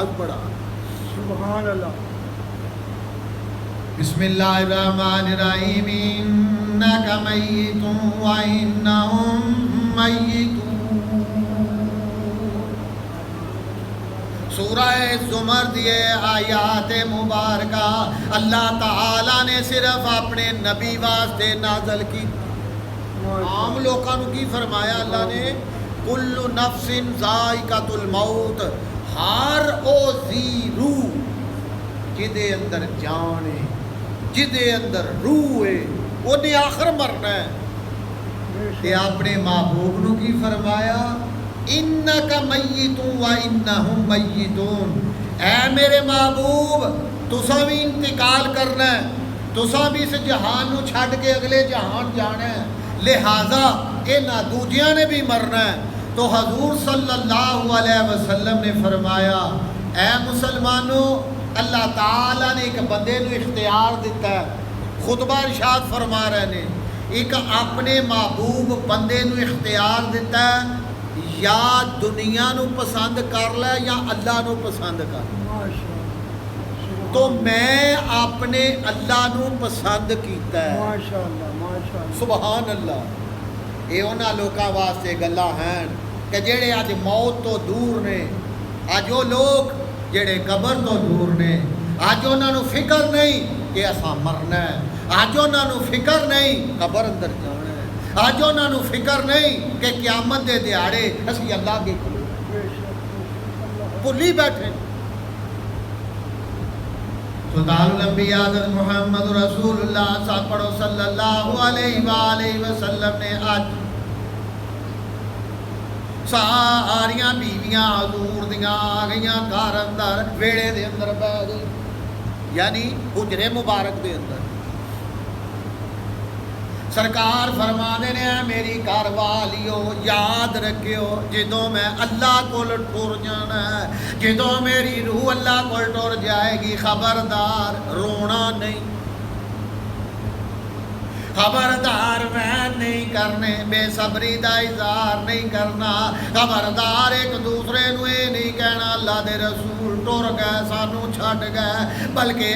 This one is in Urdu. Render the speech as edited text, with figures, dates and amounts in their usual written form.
آواز بڑھا. سبحان اللہ. بسم اللہ الرحمن الرحیم انک میت وانہم میتون. سورہ زمر دیے آیات مبارکہ اللہ تعالیٰ نے صرف اپنے نبی واسطے نازل کی. عام لوگوں کی فرمایا اللہ نے کل نفس ذائقۃ الموت، ہر او ذی روح جدے اندر جان ہے، جدے اندر روح ہے، انہیں آخر مرنا ہے. تے اپنے محبوب نو کی فرمایا انک میت و انہم میتون. اے میرے محبوب تساں بھی انتقال کرنا ہے، تساں بھی اس جہان نو چھڈ کے اگلے جہان جانا ہے، لہذا انہاں دوجیاں نے بھی مرنا ہے. تو حضور صلی اللہ علیہ وسلم نے فرمایا اے مسلمانوں، اللہ تعالیٰ نے ایک بندے نو اختیار دیتا ہے. خطبہ ارشاد فرما رہے نے ایک اپنے محبوب بندے نو اختیار دیتا ہے، یا دنیا نو پسند کر لے یا اللہ نو پسند کر لے. تو میں اپنے اللہ نو پسند کیتا ہے. ماشاءاللہ ماشاءاللہ. سبحان اللہ. یہ انہاں لوکاں واسطے گلاں ہیں کہ جڑے اج موت تو دور نے، اج وہ لوگ جڑے قبر تو دور نے، اج انہاں نو فکر نہیں کہ اساں مرنا ہے، اج انہاں نو فکر نہیں قبر اندر جانا ہے، اج انہاں نو فکر نہیں کہ قیامت دے دیہاڑے اسی اللہ کے بھلی بیٹھے. سلطان الانبیاء حضرت محمد رسول اللہ صاحب پڑھو صلی اللہ علیہ وآلہ وسلم نے آج ساریاں بیویاں حضور دیاں آ گئیاں گھر اندر، ویڑے دے اندر بیٹھ گئی، یعنی حجرے مبارک دے اندر. سرکار فرما دے نے میری گھر والیو یاد رکھیو جدوں میں اللہ کول ٹر جانا ہے، جدوں میری روح اللہ کول ٹر جائے گی، خبردار رونا نہیں، خبردار میں نہیں کرنے، بے صبری دا اظہار نہیں کرنا، خبردار ایک دوسرے نو یہ نہیں کہنا اللہ دے رسول ٹر گئے سانو چھڈ گئے، بلکہ